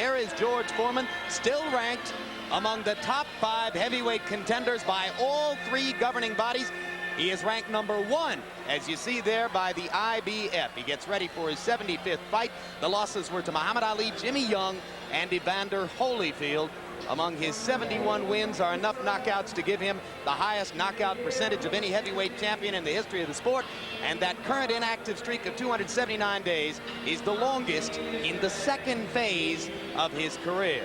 There is George Foreman, still ranked among the top 5 heavyweight contenders by all 3 governing bodies. He is ranked #1, as you see there, by the IBF. He gets ready for his 75th fight. The losses were to Muhammad Ali, Jimmy Young, and Evander Holyfield. Among his 71 wins are enough knockouts to give him the highest knockout percentage of any heavyweight champion in the history of the sport. And that current inactive streak of 279 days is the longest in the 2nd phase of his career.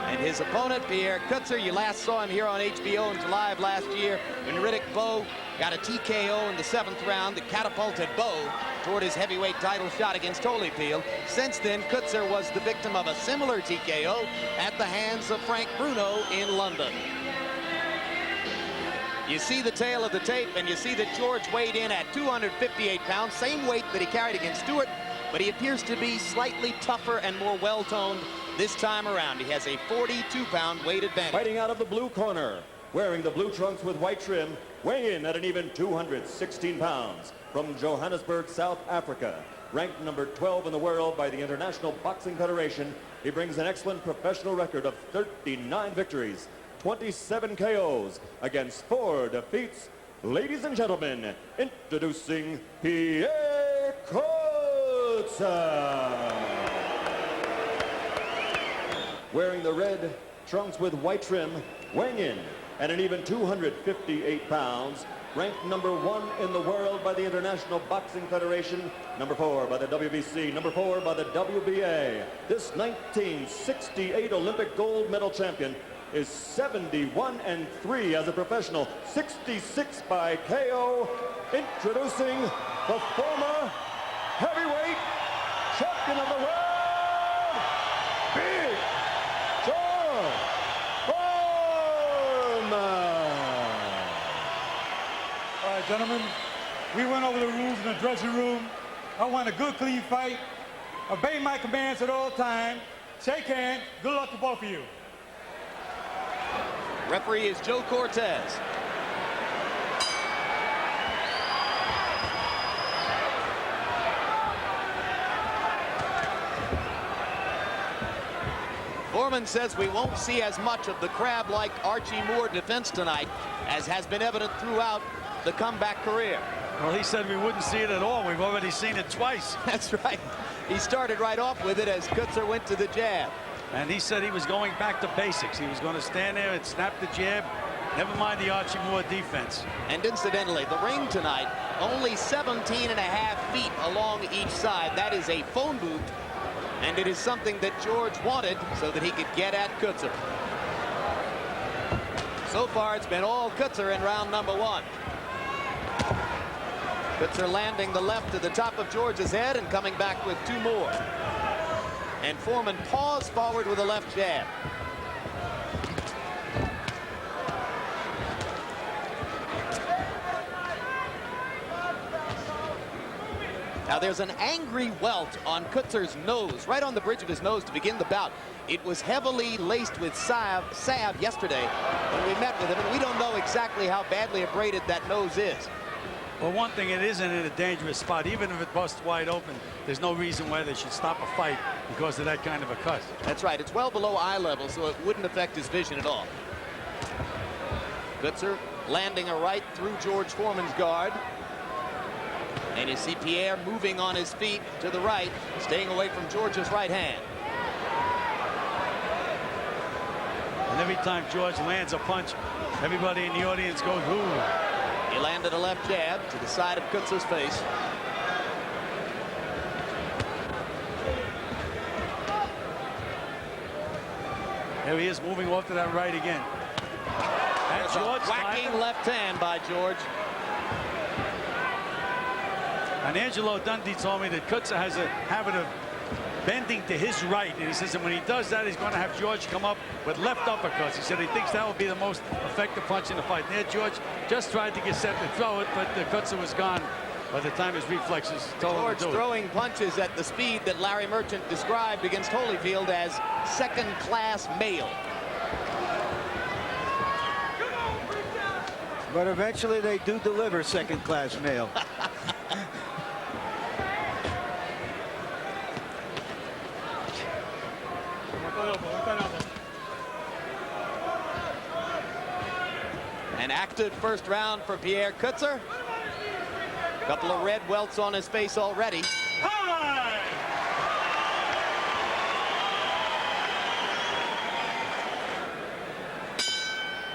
And his opponent, Pierre Coetzer, you last saw him here on HBO in July of last year when Riddick Bowe got a TKO in the 7th round that catapulted Bowe toward his heavyweight title shot against Holyfield. Since then, Coetzer was the victim of a similar TKO at the hands of Frank Bruno in London. You see the tail of the tape, and you see that George weighed in at 258 pounds, same weight that he carried against Stewart, but he appears to be slightly tougher and more well-toned this time around. He has a 42-pound weight advantage. Fighting out of the blue corner, wearing the blue trunks with white trim, weighing in at an even 216 pounds, from Johannesburg, South Africa. Ranked #12 in the world by the International Boxing Federation, he brings an excellent professional record of 39 victories, 27 KOs against 4 defeats. Ladies and gentlemen, introducing Pierre Coetzer. Wearing the red trunks with white trim, weighing in at an even 258 pounds, ranked #1 in the world by the International Boxing Federation, #4 by the WBC, #4 by the WBA. This 1968 Olympic gold medal champion is 71-3 as a professional, 66 by KO. Introducing the former heavyweight champion of the world, Big George Foreman. All right, gentlemen, we went over the rules in the dressing room. I want a good, clean fight. Obey my commands at all times. Shake hands. Good luck to both of you. Referee is Joe Cortez. Foreman says we won't see as much of the crab-like Archie Moore defense tonight as has been evident throughout the comeback career. Well, he said we wouldn't see it at all. We've already seen it twice. That's right. He started right off with it as Coetzer went to the jab. And he said he was going back to basics. He was going to stand there and snap the jab. Never mind the Archie Moore defense. And incidentally, the ring tonight, only 17.5 feet along each side. That is a phone booth. And it is something that George wanted so that he could get at Coetzer. So far, it's been all Coetzer in round #1. Coetzer landing the left to the top of George's head and coming back with 2 more. And Foreman paused forward with a left jab. Now there's an angry welt on Coetzer's nose, right on the bridge of his nose to begin the bout. It was heavily laced with salve yesterday when we met with him, and we don't know exactly how badly abraded that nose is. Well, one thing, it isn't in a dangerous spot. Even if it busts wide open, there's no reason why they should stop a fight because of that kind of a cut. That's right. It's well below eye level, so it wouldn't affect his vision at all. Coetzer landing a right through George Foreman's guard. And you see Pierre moving on his feet to the right, staying away from George's right hand. And every time George lands a punch, everybody in the audience goes, ooh. He landed a left jab to the side of Coetzer's face. There he is, moving off to that right again. There's a whacking left hand by George. And Angelo Dundee told me that Coetzer has a habit of bending to his right, and he says that when he does that, he's going to have George come up with left uppercuts. He said he thinks that will be the most effective punch in the fight. And there, George just tried to get set to throw it, but Coetzer was gone by the time his reflexes told him to do it. George throwing punches at the speed that Larry Merchant described against Holyfield as second-class male. But eventually they do deliver second-class mail. An active first round for Pierre Coetzer. A couple of red welts on his face already.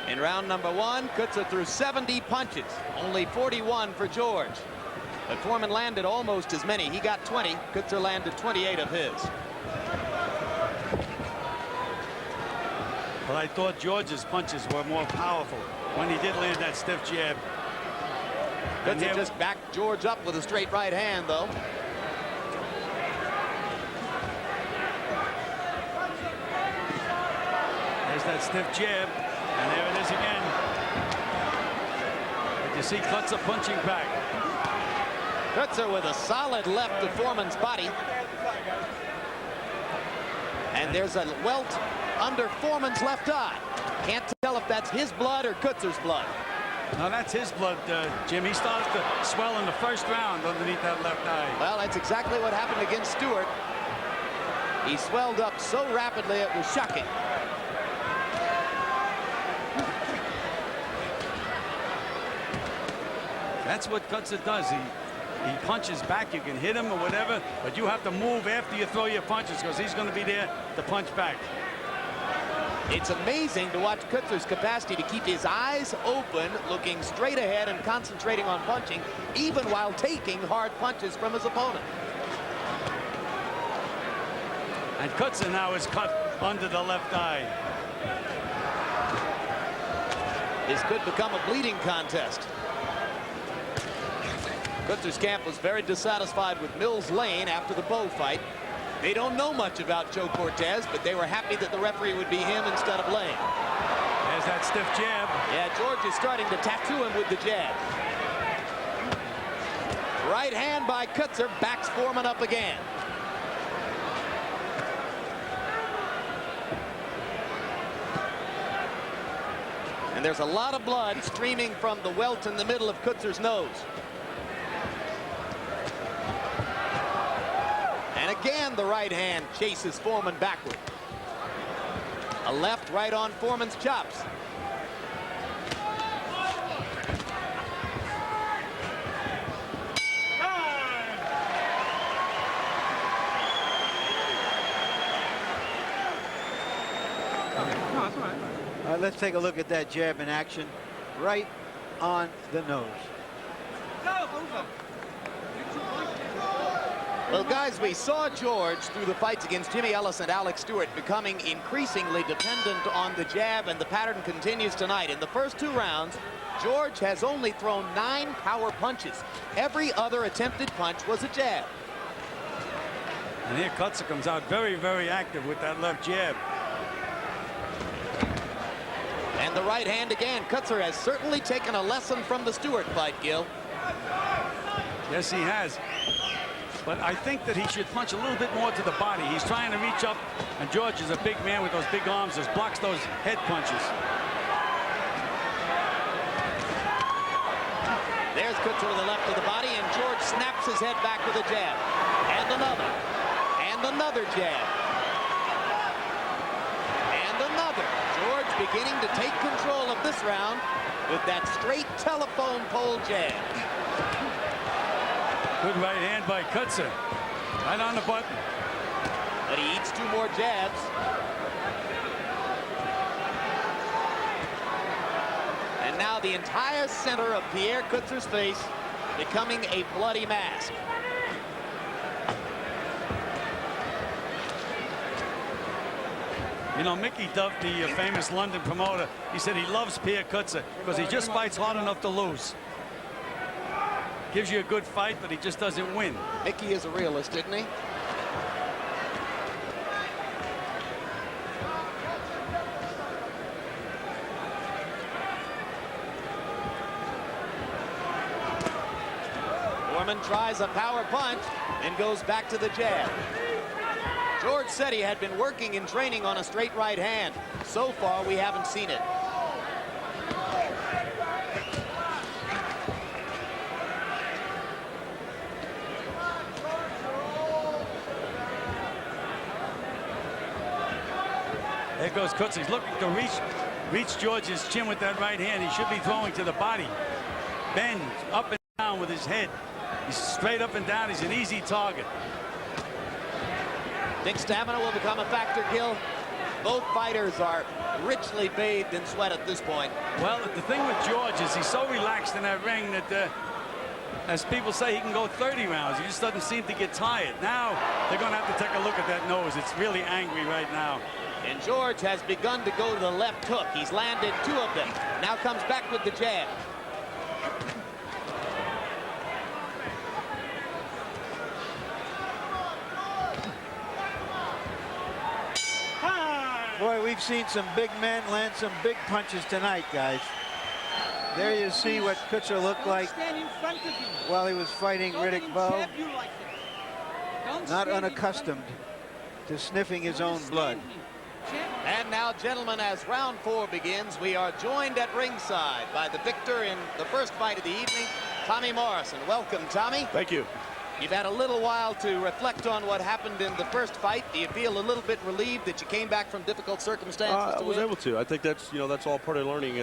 In round number one, Coetzer threw 70 punches, only 41 for George. But Foreman landed almost as many. He got 20. Coetzer landed 28 of his. But I thought George's punches were more powerful when he did land that stiff jab. Coetzer just backed George up with a straight right hand, though. There's that stiff jab, and there it is again. But you see Coetzer punching back. Coetzer with a solid left to Foreman's body. And there's a welt under Foreman's left eye. Can't tell if that's his blood or Coetzer's blood. No, that's his blood, Jim. He started to swell in the first round underneath that left eye. Well, that's exactly what happened against Stewart. He swelled up so rapidly it was shocking. That's what Coetzer does. He punches back. You can hit him or whatever, but you have to move after you throw your punches because he's going to be there to punch back. It's amazing to watch Coetzer's capacity to keep his eyes open, looking straight ahead and concentrating on punching, even while taking hard punches from his opponent. And Coetzer now is cut under the left eye. This could become a bleeding contest. Coetzer's camp was very dissatisfied with Mills Lane after the Bowe fight. They don't know much about Joe Cortez, but they were happy that the referee would be him instead of Lane. There's that stiff jab. Yeah, George is starting to tattoo him with the jab. Right hand by Coetzer backs Foreman up again. And there's a lot of blood streaming from the welt in the middle of Coetzer's nose. And again, the right hand chases Foreman backward. A left right on Foreman's chops. All right, let's take a look at that jab in action. Right on the nose. Well, guys, we saw George through the fights against Jimmy Ellis and Alex Stewart becoming increasingly dependent on the jab, and the pattern continues tonight. In the first two rounds, George has only thrown 9 power punches. Every other attempted punch was a jab. And here Coetzer comes out very, very active with that left jab. And the right hand again. Coetzer has certainly taken a lesson from the Stewart fight, Gil. Yes, he has. But I think that he should punch a little bit more to the body. He's trying to reach up, and George is a big man with those big arms, just blocks those head punches. There's Coetzer with the left of the body, and George snaps his head back with a jab. And another. And another jab. And another. George beginning to take control of this round with that straight telephone pole jab. Good right hand by Coetzer. Right on the button. But he eats 2 more jabs. And now the entire center of Pierre Coetzer's face becoming a bloody mask. You know, Mickey Duff, the famous London promoter, he said he loves Pierre Coetzer because he just fights hard enough to lose. Gives you a good fight, but he just doesn't win. Mickey is a realist, isn't he? Foreman tries a power punch and goes back to the jab. George said he had been working in training on a straight right hand. So far, we haven't seen it. There goes Coetzer. He's looking to reach George's chin with that right hand. He should be throwing to the body. Bend up and down with his head. He's straight up and down. He's an easy target. Think stamina will become a factor, Gil? Both fighters are richly bathed in sweat at this point. Well, the thing with George is he's so relaxed in that ring that, as people say, he can go 30 rounds. He just doesn't seem to get tired. Now they're going to have to take a look at that nose. It's really angry right now. And George has begun to go to the left hook. He's landed 2 of them. Now comes back with the jab. Boy, we've seen some big men land some big punches tonight, guys. There you see what Coetzer looked like while he was fighting Riddick Bowe. Not unaccustomed to sniffing his own blood. And now, gentlemen, as round 4 begins, we are joined at ringside by the victor in the first fight of the evening, Tommy Morrison. Welcome, Tommy. Thank you. You've had a little while to reflect on what happened in the first fight. Do you feel a little bit relieved that you came back from difficult circumstances? I was able to. I think that's that's all part of learning.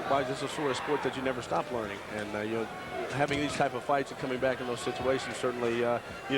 Why this is a sort of sport that you never stop learning, and having these type of fights and coming back in those situations certainly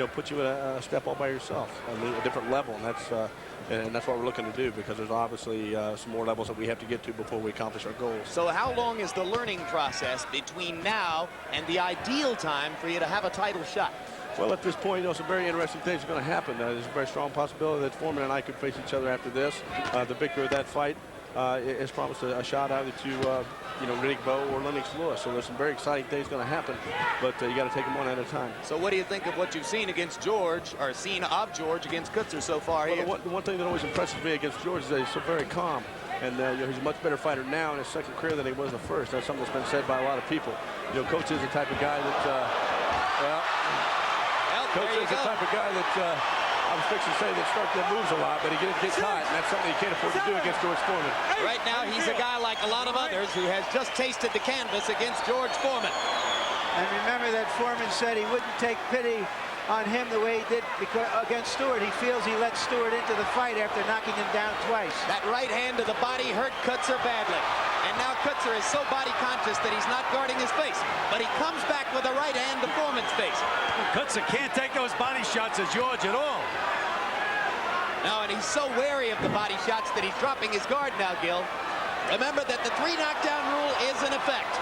puts you at a step all by yourself, a different level, and that's what we're looking to do, because there's obviously some more levels that we have to get to before we accomplish our goals. So how long is the learning process between now and the ideal time for you to have a title shot? Well, at this point, some very interesting things are going to happen. There's a very strong possibility that Foreman and I could face each other after this. The victor of that fight has promised a shot either to Riddick Bowe or Lennox Lewis. So there's some very exciting things going to happen, but you got to take them one at a time. So what do you think of what you've seen against George, or seen of George against Coetzer so far here? The one thing that always impresses me against George is that he's so very calm. And he's a much better fighter now in his second career than he was in the first. That's something that's been said by a lot of people. Coetzer is the type of guy that, Coetzer is the type of guy that I was fixing to say that starts that moves a lot, but he gets hot, and that's something he can't afford to do against George Foreman. Right now, he's a guy like a lot of others who has just tasted the canvas against George Foreman. And remember that Foreman said he wouldn't take pity on him the way he did against Stewart. He feels he let Stewart into the fight after knocking him down twice. That right hand to the body hurt Coetzer badly. And now Coetzer is so body conscious that he's not guarding his face. But he comes back with a right hand to Foreman's face. Coetzer can't take those body shots of George at all. No, and he's so wary of the body shots that he's dropping his guard now, Gil. Remember that the 3 knockdown rule is in effect.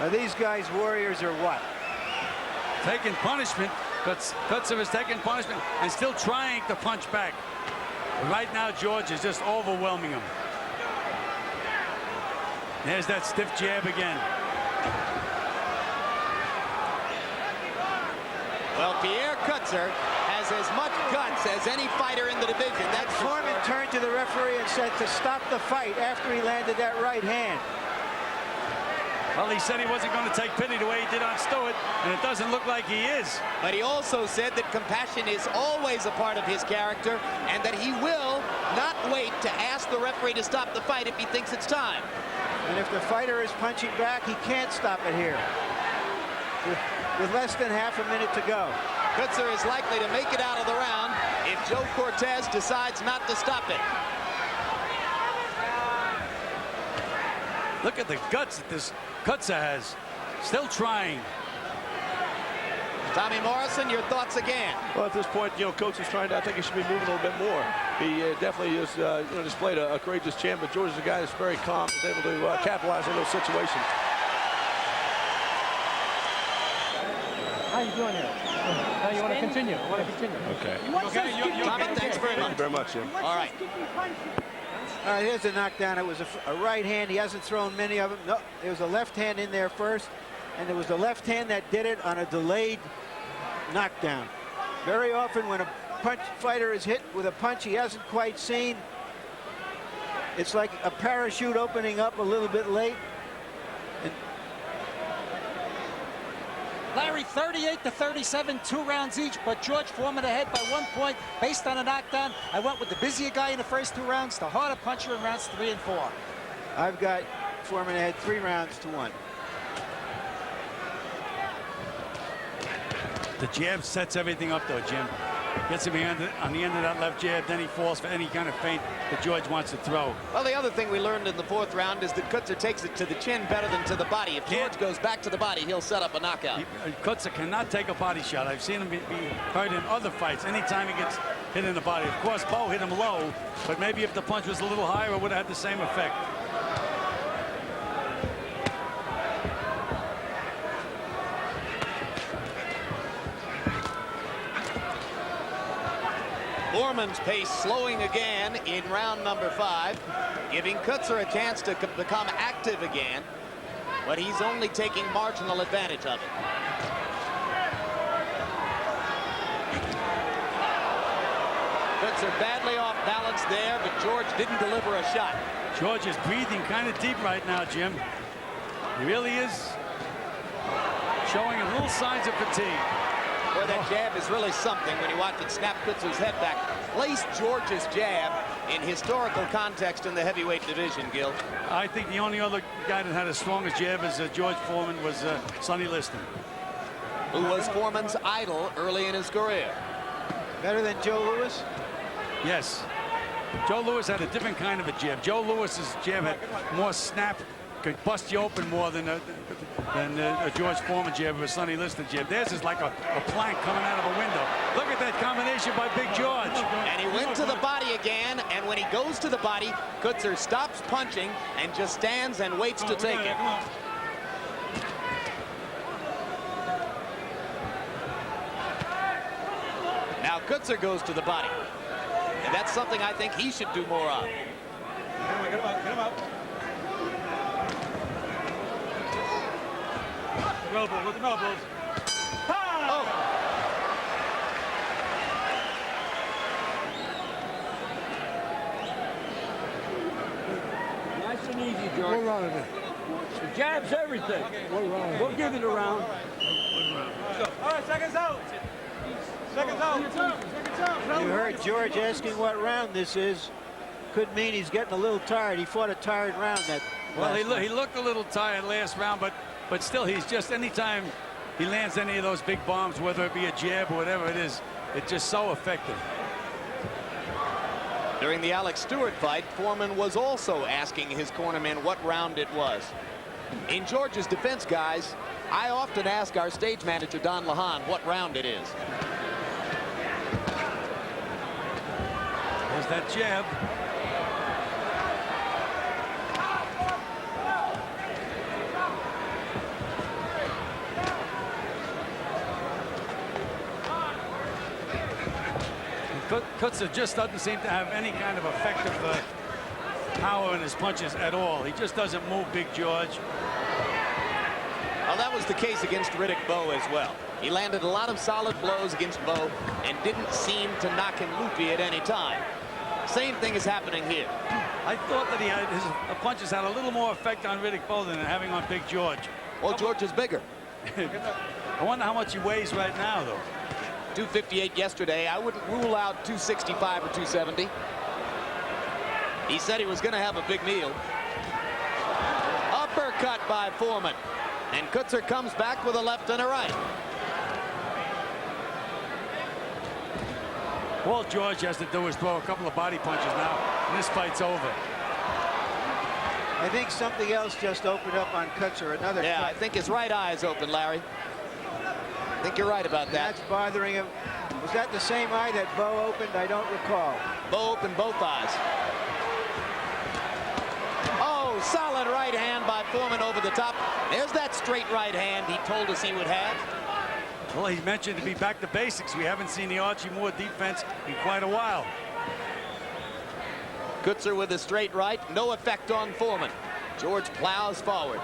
Are these guys warriors or what? Taking punishment. Coetzer is taking punishment and still trying to punch back. Right now, George is just overwhelming him. There's that stiff jab again. Well, Pierre Coetzer has as much guts as any fighter in the division. That's Foreman turned to the referee and said to stop the fight after he landed that right hand. Well, he said he wasn't going to take pity the way he did on Stewart, and it doesn't look like he is. But he also said that compassion is always a part of his character, and that he will not wait to ask the referee to stop the fight if he thinks it's time. And if the fighter is punching back, he can't stop it here. With less than half a minute to go. Coetzer is likely to make it out of the round if Joe Cortez decides not to stop it. Look at the guts that this Coetzer has. Still trying. Tommy Morrison, your thoughts again? Well, at this point, Coetzer is trying to, I think he should be moving a little bit more. He definitely has, displayed a courageous champ, but George is a guy that's very calm, is able to capitalize on those situations. How you doing here? You want to continue? I want to continue. Okay. Tommy, thanks very much. Thank you very much, Jim. All right. All right, here's a knockdown. It was a right hand. He hasn't thrown many of them. No, there was a left hand in there first, and it was the left hand that did it on a delayed knockdown. Very often when a fighter is hit with a punch he hasn't quite seen, it's like a parachute opening up a little bit late. And Larry, 38-37, 2 rounds each, but George Foreman ahead by 1 point based on a knockdown. I went with the busier guy in the first 2 rounds, the harder puncher in rounds 3 and 4. I've got Foreman ahead 3 rounds to 1. The jab sets everything up, though, Jim. Gets him on the end of that left jab, then he falls for any kind of feint that George wants to throw. Well, the other thing we learned in the 4th round is that Coetzer takes it to the chin better than to the body. If George goes back to the body, he'll set up a knockout. Coetzer cannot take a body shot. I've seen him be hurt in other fights anytime he gets hit in the body. Of course, Bo hit him low, but maybe if the punch was a little higher, it would have had the same effect. Foreman's pace slowing again in round number 5, giving Coetzer a chance to become active again, but he's only taking marginal advantage of it. Coetzer badly off balance there, but George didn't deliver a shot. George is breathing kind of deep right now, Jim. He really is showing a little signs of fatigue. Boy, that jab is really something when you watch it snap Coetzer's head back. Place George's jab in historical context in the heavyweight division, Gil. I think the only other guy that had as strong a jab as George Foreman was Sonny Liston, who was Foreman's idol early in his career. Better than Joe Louis? Yes. Joe Louis had a different kind of a jab. Joe Louis's jab had more snap, could bust you open more than a George Foreman jab or a Sonny Liston jab. Theirs is like a plank coming out of a window. Look at that combination by Big George. And he went to the body again, and when he goes to the body, Coetzer stops punching and just stands and waits to take it. Now Coetzer goes to the body. And that's something I think he should do more of. Get him up, get him up. Elbow, with the elbows. Oh. Nice and easy, George. One round of it. The jab's everything. We'll give it a round. All right, seconds out. Seconds out. You heard George asking what round this is. Could mean he's getting a little tired. He fought a tired round that. Well, he looked a little tired last round, but still, he's just, anytime he lands any of those big bombs, whether it be a jab or whatever it is, it's just so effective. During the Alex Stewart fight, Foreman was also asking his cornerman what round it was. In George's defense, guys, I often ask our stage manager, Don Lahan, what round it is. There's that jab. Coetzer just doesn't seem to have any kind of effective power in his punches at all. He just doesn't move Big George. Well, that was the case against Riddick Bowe as well. He landed a lot of solid blows against Bowe and didn't seem to knock him loopy at any time. Same thing is happening here. I thought that his punches had a little more effect on Riddick Bowe than having on Big George. Well, George is bigger. I wonder how much he weighs right now, though. 258 yesterday. I wouldn't rule out 265 or 270. He said he was going to have a big meal. Uppercut by Foreman. And Coetzer comes back with a left and a right. All George has to do is throw a couple of body punches now, and this fight's over. I think something else just opened up on Coetzer. Another Yeah, cut. I think his right eye is open, Larry. I think you're right about that. That's bothering him. Was that the same eye that Bowe opened? I don't recall. Bowe opened both eyes. Oh, solid right hand by Foreman over the top. There's that straight right hand he told us he would have. Well, he mentioned to be back to basics. We haven't seen the Archie Moore defense in quite a while. Coetzer with a straight right, no effect on Foreman. George plows forward.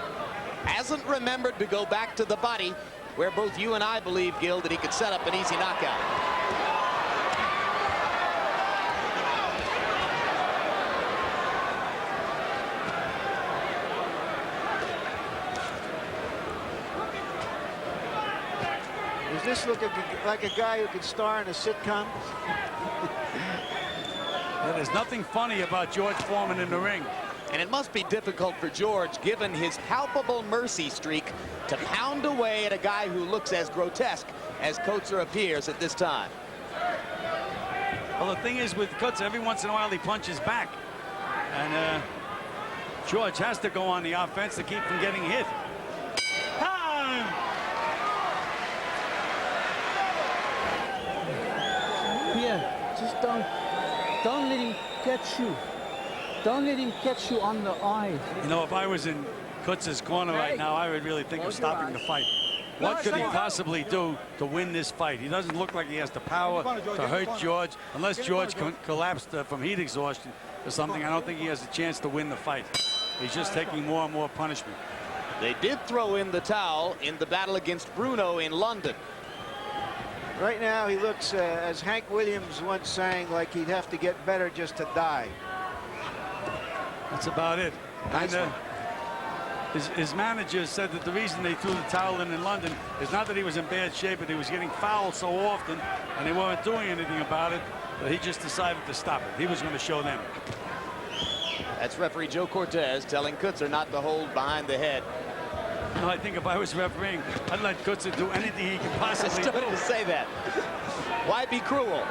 Hasn't remembered to go back to the body, where both you and I believe, Gil, that he could set up an easy knockout. Does this look like a guy who could star in a sitcom? Yeah, there's nothing funny about George Foreman in the ring. And it must be difficult for George, given his palpable mercy streak, to pound away at a guy who looks as grotesque as Coetzer appears at this time. Well, the thing is with Coetzer, every once in a while he punches back. And George has to go on the offense to keep from getting hit. Time! Pierre, just don't let him catch you. Don't let him catch you on the eyes. You know, if I was in Coetzer's corner right now, I would really think of stopping the fight. What could he possibly do to win this fight? He doesn't look like he has the power to hurt George. Unless George collapsed from heat exhaustion or something, I don't think he has a chance to win the fight. He's just taking more and more punishment. They did throw in the towel in the battle against Bruno in London. Right now, he looks, as Hank Williams once sang, like he'd have to get better just to die. That's about it. Nice And, his manager said that the reason they threw the towel in London is not that he was in bad shape, but he was getting fouled so often, and they weren't doing anything about it, that he just decided to stop it. He was going to show them. That's referee Joe Cortez telling Coetzer not to hold behind the head. No, I think if I was refereeing, I'd let Coetzer do anything he can I possibly started do. to say that. Why be cruel?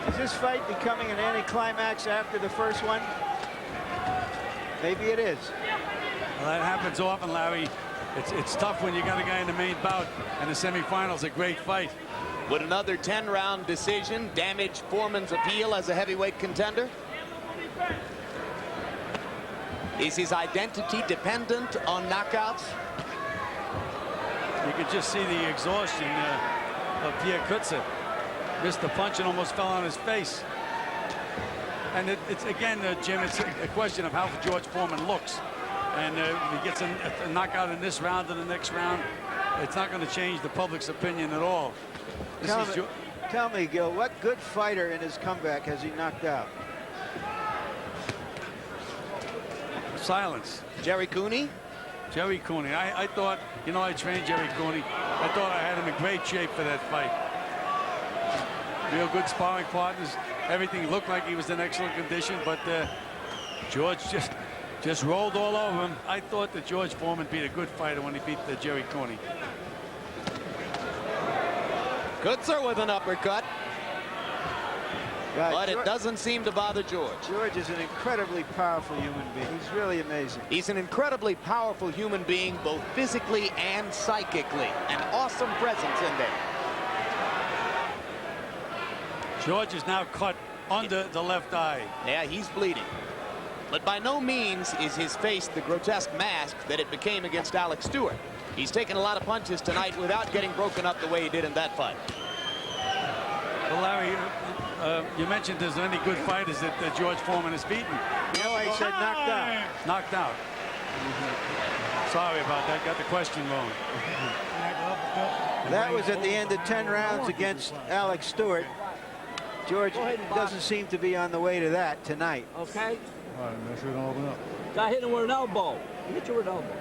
Is this fight becoming an anticlimax after the first one? Maybe it is. Well, that happens often, Larry. It's tough when you got a guy in the main bout, and the semifinal's a great fight. Would another 10-round decision damage Foreman's appeal as a heavyweight contender? Is his identity dependent on knockouts? You could just see the exhaustion of Pierre Coetzer. Missed the punch and almost fell on his face. And it's again, Jim, it's a question of how George Foreman looks. And if he gets a knockout in this round or the next round, it's not going to change the public's opinion at all. Tell me, Gil, what good fighter in his comeback has he knocked out? Silence. Jerry Cooney? Jerry Cooney. I thought, you know, I trained Jerry Cooney. I thought I had him in great shape for that fight. Real good sparring partners. Everything looked like he was in excellent condition, but George just rolled all over him. I thought that George Foreman beat a good fighter when he beat Jerry Cooney. Coetzer with an uppercut. Yeah, But it doesn't seem to bother George. George is an incredibly powerful human being. He's really amazing. He's an incredibly powerful human being, both physically and psychically. An awesome presence in there. George is now cut under the left eye. Yeah, he's bleeding. But by no means is his face the grotesque mask that it became against Alex Stewart. He's taken a lot of punches tonight without getting broken up the way he did in that fight. Well, Larry, you mentioned there's any good fighters that George Foreman has beaten. No, I said knocked out. Knocked out. Sorry about that. Got the question wrong. That was at the end of 10 rounds against Alex Stewart. George doesn't seem to be on the way to that tonight. Okay? All right, make sure you don't open up. Got hit him with an elbow. Hit you with an elbow.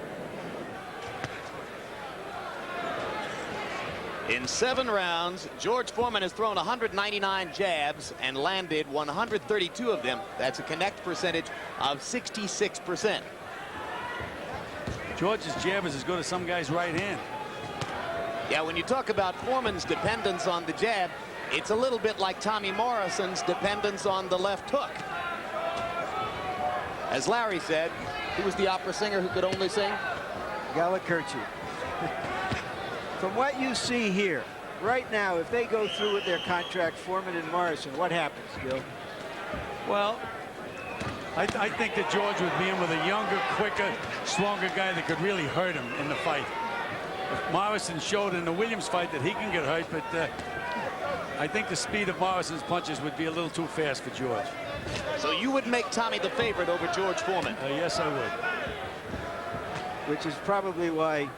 In 7 rounds, George Foreman has thrown 199 jabs and landed 132 of them. That's a connect percentage of 66%. George's jab is as good as some guy's right hand. Yeah, when you talk about Foreman's dependence on the jab, it's a little bit like Tommy Morrison's dependence on the left hook. As Larry said, who was the opera singer who could only sing? Galacurci. From what you see here, right now, if they go through with their contract, Foreman and Morrison, what happens, Gil? Well, I think that George would be in with a younger, quicker, stronger guy that could really hurt him in the fight. Morrison showed in the Williams fight that he can get hurt, but I think the speed of Morrison's punches would be a little too fast for George. So you would make Tommy the favorite over George Foreman? Yes, I would. Which is probably why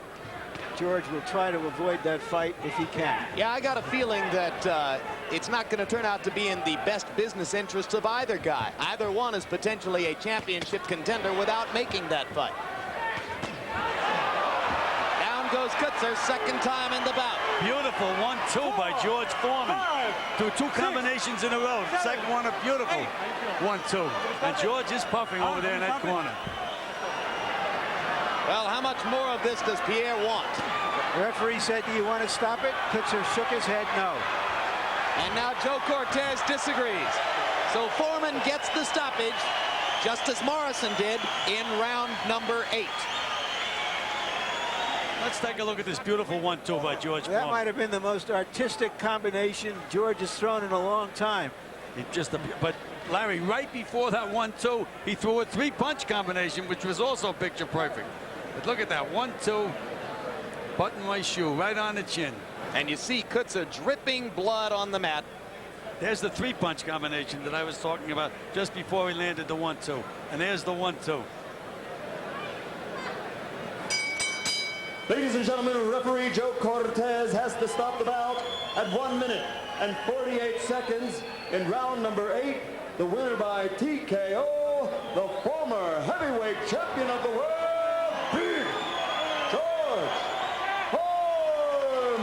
George will try to avoid that fight if he can. Yeah, I got a feeling that it's not going to turn out to be in the best business interests of either guy. Either one is potentially a championship contender without making that fight. Down goes Coetzer, second time in the bout. Beautiful 1-2 by George Foreman. Do 2 combinations in a row. Second one, a beautiful 1-2. And George is puffing over there in that corner. Well, how much more of this does Pierre want? The referee said, do you want to stop it? Coetzer shook his head no. And now Joe Cortez disagrees. So Foreman gets the stoppage, just as Morrison did in round number 8. Let's take a look at this beautiful 1-2 by George That Foreman. might have been the most artistic combination George has thrown in a long time. But Larry, right before that 1-2, he threw a 3-punch combination, which was also picture perfect. But look at that 1-2, button my shoe right on the chin. And you see Coetzer dripping blood on the mat. There's the 3-punch combination that I was talking about just before he landed the 1-2. And there's the 1-2. Ladies and gentlemen, referee Joe Cortez has to stop the bout at 1 minute and 48 seconds in round number 8. The winner by TKO, the former heavyweight champion of the world, George Foreman.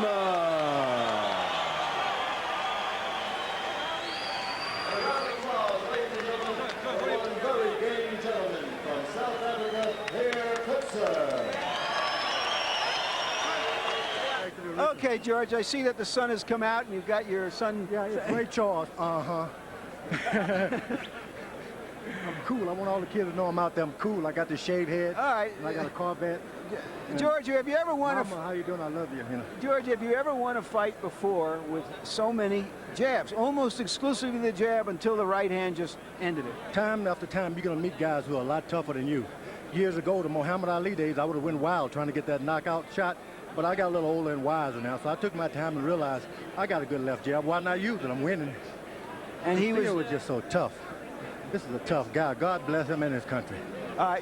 One very game gentleman from South Africa, PIERRE COETZER. Okay, George, I see that the sun has come out and you've got your sun. Yeah, it's Ray Charles. I'm cool. I want all the kids to know I'm out there. I'm cool. I got the shaved head. All right. And I got a Corvette. George, have you ever won Mama, how you doing? I love you. You know. George, have you ever won a fight before with so many jabs? Almost exclusively the jab until the right hand just ended it. Time after time, you're going to meet guys who are a lot tougher than you. Years ago, the Muhammad Ali days, I would have went wild trying to get that knockout shot. But I got a little older and wiser now, so I took my time and realized I got a good left jab. Why not use it? I'm winning. And he was just so tough. This is a tough guy. God bless him and his country.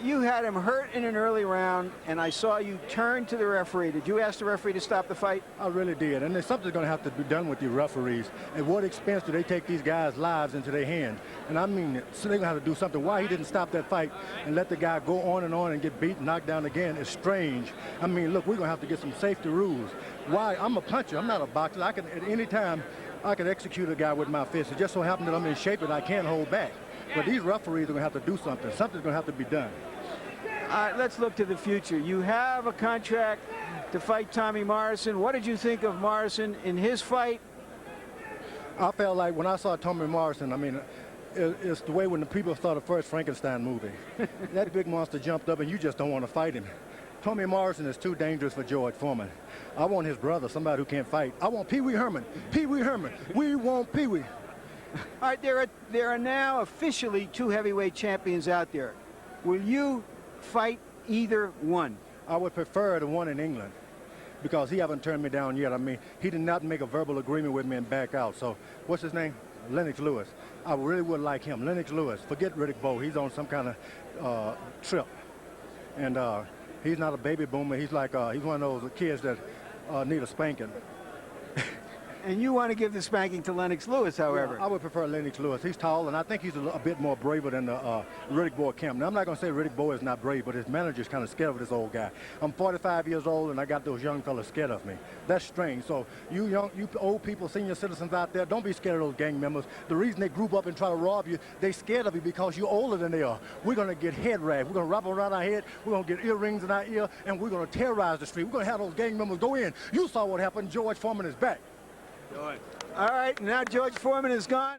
You had him hurt in an early round, and I saw you turn to the referee. Did you ask the referee to stop the fight? I really did. And there's something's going to have to be done with the referees. At what expense do they take these guys' lives into their hands? And I mean, so they're going to have to do something. Why he didn't stop that fight and let the guy go on and get beat, knocked down again is strange. I mean, look, we're going to have to get some safety rules. Why? I'm a puncher. I'm not a boxer. I can, at any time, I can execute a guy with my fist. It just so happens that I'm in shape and I can't hold back. But these referees are going to have to do something. Something's going to have to be done. All right, let's look to the future. You have a contract to fight Tommy Morrison. What did you think of Morrison in his fight? I felt like when I saw Tommy Morrison, I mean, it's the way when the people saw the first Frankenstein movie. That big monster jumped up and you just don't want to fight him. Tommy Morrison is too dangerous for George Foreman. I want his brother, somebody who can't fight. I want Pee Wee Herman. Pee Wee Herman. We want Pee Wee. All right, there are now officially 2 heavyweight champions out there. Will you fight either one? I would prefer the one in England because he haven't turned me down yet. I mean, he did not make a verbal agreement with me and back out. So what's his name? Lennox Lewis. I really would like him. Lennox Lewis. Forget Riddick Bowe. He's on some kind of trip. And he's not a baby boomer. He's like, he's one of those kids that need a spanking. And you want to give the spanking to Lennox Lewis, however. Yeah, I would prefer Lennox Lewis. He's tall, and I think he's a bit more braver than the Riddick Bowe camp. Now, I'm not going to say Riddick Bowe is not brave, but his manager's kind of scared of this old guy. I'm 45 years old, and I got those young fellas scared of me. That's strange. So you old people, senior citizens out there, don't be scared of those gang members. The reason they group up and try to rob you, they scared of you because you're older than they are. We're going to get head wrapped. We're going to wrap around our head. We're going to get earrings in our ear, and we're going to terrorize the street. We're going to have those gang members go in. You saw what happened. George Foreman is back. All right, now George Foreman is gone.